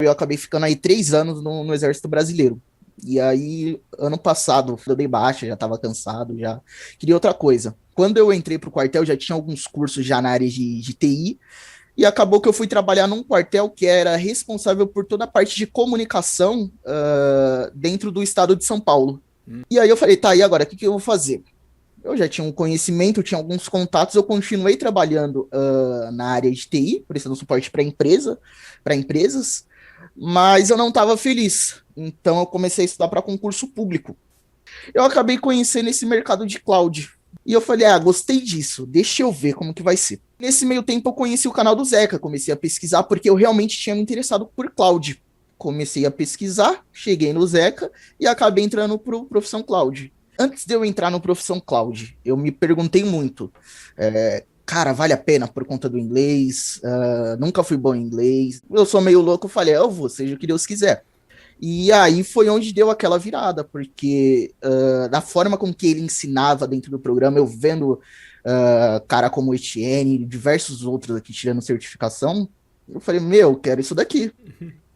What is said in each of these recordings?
Eu acabei ficando aí 3 anos no Exército Brasileiro. E aí, ano passado, eu dei baixa, já estava cansado, já queria outra coisa. Quando eu entrei pro quartel, já tinha alguns cursos já na área de TI, e acabou que eu fui trabalhar num quartel que era responsável por toda a parte de comunicação dentro do estado de São Paulo. E aí eu falei, tá, e agora, o que eu vou fazer? Eu já tinha um conhecimento, tinha alguns contatos, eu continuei trabalhando na área de TI, prestando suporte para empresas, mas eu não estava feliz. Então eu comecei a estudar para concurso público. Eu acabei conhecendo esse mercado de cloud. E eu falei, gostei disso, deixa eu ver como que vai ser. Nesse meio tempo eu conheci o canal do Zeca, comecei a pesquisar, porque eu realmente tinha me interessado por cloud. Comecei a pesquisar, cheguei no Zeca e acabei entrando pro Profissão Cloud. Antes de eu entrar no Profissão Cloud, eu me perguntei muito, cara, vale a pena por conta do inglês? Nunca fui bom em inglês. Eu sou meio louco, eu falei, eu vou, seja o que Deus quiser. E aí foi onde deu aquela virada, porque da forma com que ele ensinava dentro do programa, eu vendo cara como o Etienne, diversos outros aqui tirando certificação, eu falei, meu, quero isso daqui.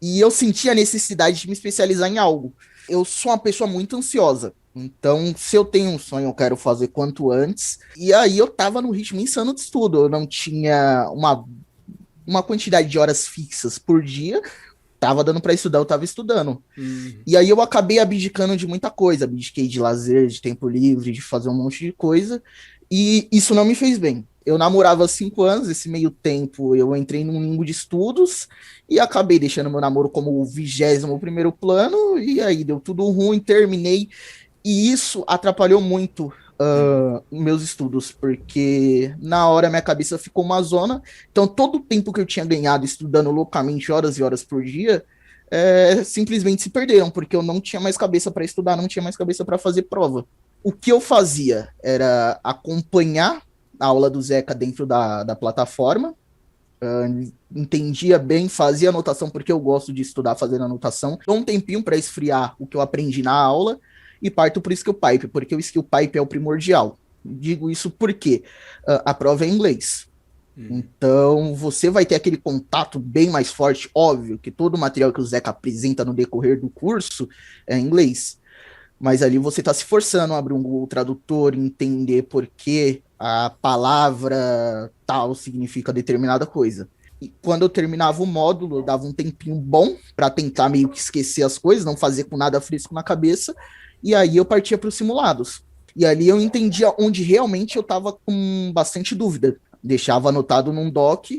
E eu senti a necessidade de me especializar em algo. Eu sou uma pessoa muito ansiosa. Então, se eu tenho um sonho, eu quero fazer quanto antes. E aí eu tava no ritmo insano de estudo. Eu não tinha uma quantidade de horas fixas por dia. Tava dando para estudar, eu tava estudando. E aí eu acabei abdicando de muita coisa. Abdiquei de lazer, de tempo livre, de fazer um monte de coisa. E isso não me fez bem. Eu namorava há 5 anos, esse meio tempo eu entrei num limbo de estudos e acabei deixando meu namoro como o 21º plano, e aí deu tudo ruim, terminei, e isso atrapalhou muito meus estudos, porque na hora minha cabeça ficou uma zona, então todo o tempo que eu tinha ganhado estudando loucamente horas e horas por dia, simplesmente se perderam, porque eu não tinha mais cabeça para estudar, não tinha mais cabeça para fazer prova. O que eu fazia era acompanhar a aula do Zeca dentro da plataforma, entendia bem, fazia anotação, porque eu gosto de estudar fazendo anotação, dou um tempinho para esfriar o que eu aprendi na aula e parto para o skill pipe, porque o skill pipe é o primordial. Digo isso porque a prova é em inglês. Então, você vai ter aquele contato bem mais forte, óbvio, que todo o material que o Zeca apresenta no decorrer do curso é em inglês. Mas ali você está se forçando a abrir um Google Tradutor, entender por que a palavra tal significa determinada coisa. E quando eu terminava o módulo, eu dava um tempinho bom para tentar meio que esquecer as coisas, não fazer com nada fresco na cabeça, e aí eu partia para os simulados. E ali eu entendia onde realmente eu estava com bastante dúvida. Deixava anotado num doc,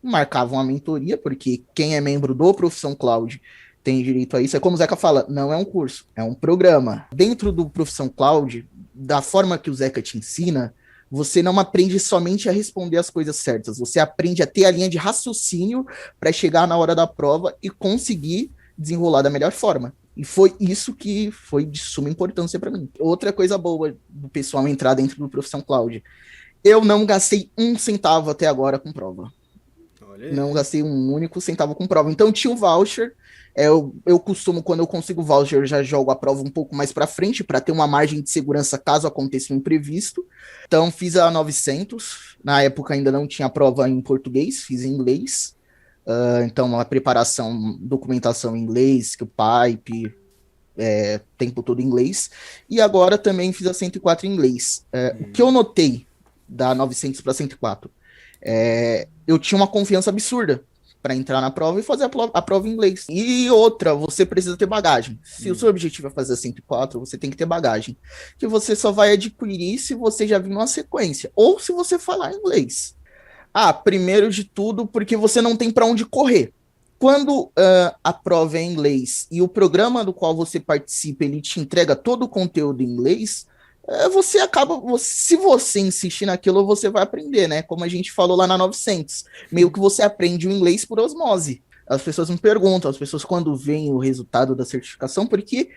marcava uma mentoria, porque quem é membro do Profissão Cloud tem direito a isso. É como o Zeca fala, não é um curso, é um programa. Dentro do Profissão Cloud, da forma que o Zeca te ensina, você não aprende somente a responder as coisas certas, você aprende a ter a linha de raciocínio para chegar na hora da prova e conseguir desenrolar da melhor forma. E foi isso que foi de suma importância para mim. Outra coisa boa do pessoal entrar dentro do Profissão Cloud, eu não gastei um centavo até agora com prova. Não gastei um único centavo com prova. Então tinha o voucher. Eu costumo, quando eu consigo voucher, eu já jogo a prova um pouco mais para frente, para ter uma margem de segurança caso aconteça um imprevisto. Então fiz a 900. Na época ainda não tinha prova em português, fiz em inglês. Então a preparação, documentação em inglês, que o pipe, tempo todo em inglês. E agora também fiz a 104 em inglês. O que eu notei da 900 para 104? Eu tinha uma confiança absurda para entrar na prova e fazer a prova em inglês. E outra, você precisa ter bagagem. Se o seu objetivo é fazer 104, você tem que ter bagagem. Que você só vai adquirir se você já vir numa sequência. Ou se você falar inglês. Primeiro de tudo, porque você não tem para onde correr. Quando a prova é em inglês e o programa do qual você participa, ele te entrega todo o conteúdo em inglês, você acaba, se você insistir naquilo, você vai aprender, né? Como a gente falou lá na 900, meio que você aprende o inglês por osmose. As pessoas me perguntam, as pessoas quando veem o resultado da certificação, porque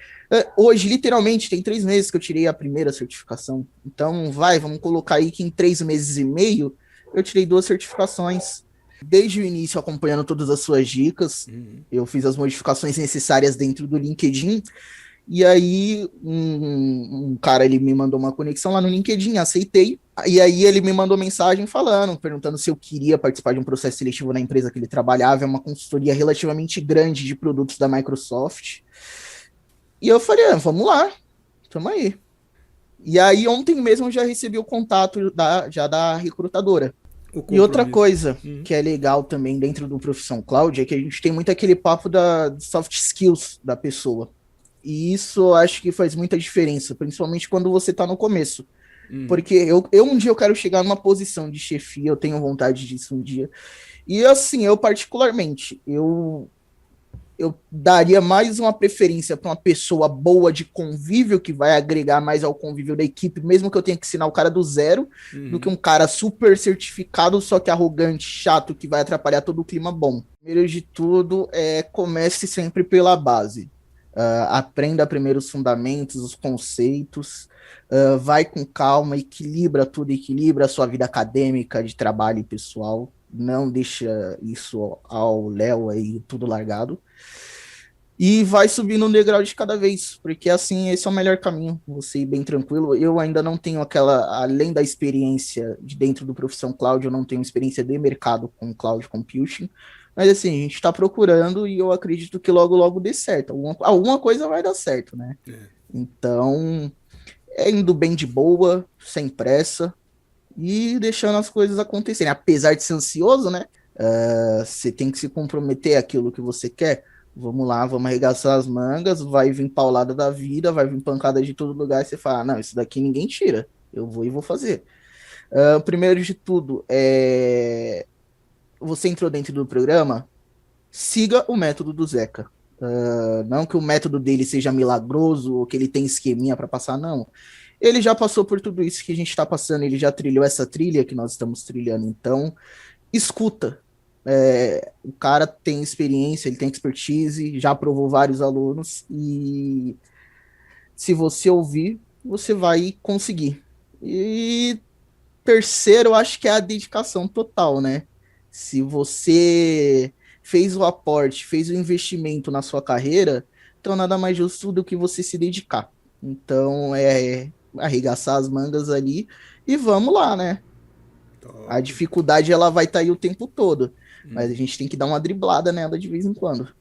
hoje, literalmente, tem 3 meses que eu tirei a primeira certificação. Então, vamos colocar aí que em 3 meses e meio, eu tirei 2 certificações. Desde o início, acompanhando todas as suas dicas, eu fiz as modificações necessárias dentro do LinkedIn, E aí, um cara, ele me mandou uma conexão lá no LinkedIn, aceitei. E aí ele me mandou mensagem falando, perguntando se eu queria participar de um processo seletivo na empresa que ele trabalhava, é uma consultoria relativamente grande de produtos da Microsoft. E eu falei, vamos lá, tamo aí. E aí ontem mesmo eu já recebi o contato já da recrutadora. O E outra compromisso. coisa Uhum. que é legal também dentro do Profissão Cloud é que a gente tem muito aquele papo da soft skills da pessoa. E isso eu acho que faz muita diferença, principalmente quando você está no começo. Uhum. Porque eu um dia eu quero chegar numa posição de chefia, eu tenho vontade disso um dia. E assim, eu particularmente, eu daria mais uma preferência para uma pessoa boa de convívio, que vai agregar mais ao convívio da equipe, mesmo que eu tenha que ensinar o cara do zero, do que Uhum. um cara super certificado, só que arrogante, chato, que vai atrapalhar todo o clima bom. Primeiro de tudo, comece sempre pela base. Aprenda primeiro os fundamentos, os conceitos, vai com calma, equilibra tudo, equilibra a sua vida acadêmica, de trabalho e pessoal. Não deixa isso ao léu aí, tudo largado. E vai subindo um degrau de cada vez, porque assim, esse é o melhor caminho, você ir bem tranquilo. Eu ainda não tenho aquela, além da experiência de dentro do profissão cloud, eu não tenho experiência de mercado com cloud computing, mas assim, a gente está procurando e eu acredito que logo, logo dê certo. Alguma coisa vai dar certo, né? Então, é indo bem de boa, sem pressa e deixando as coisas acontecerem. Apesar de ser ansioso, né? Você tem que se comprometer àquilo que você quer. Vamos lá, vamos arregaçar as mangas, vai vir paulada da vida, vai vir pancada de todo lugar, e você fala, não, isso daqui ninguém tira, eu vou e vou fazer. Primeiro de tudo, você entrou dentro do programa, siga o método do Zeca. Não que o método dele seja milagroso ou que ele tem esqueminha para passar, não. Ele já passou por tudo isso que a gente está passando, ele já trilhou essa trilha que nós estamos trilhando, então escuta. O cara tem experiência, ele tem expertise, já aprovou vários alunos e se você ouvir, você vai conseguir. E terceiro, eu acho que é a dedicação total, né? Se você fez o aporte, fez o investimento na sua carreira, então nada mais justo do que você se dedicar. Então é arregaçar as mangas ali e vamos lá, né? A Top. dificuldade ela vai estar aí o tempo todo, mas a gente tem que dar uma driblada nela de vez em quando.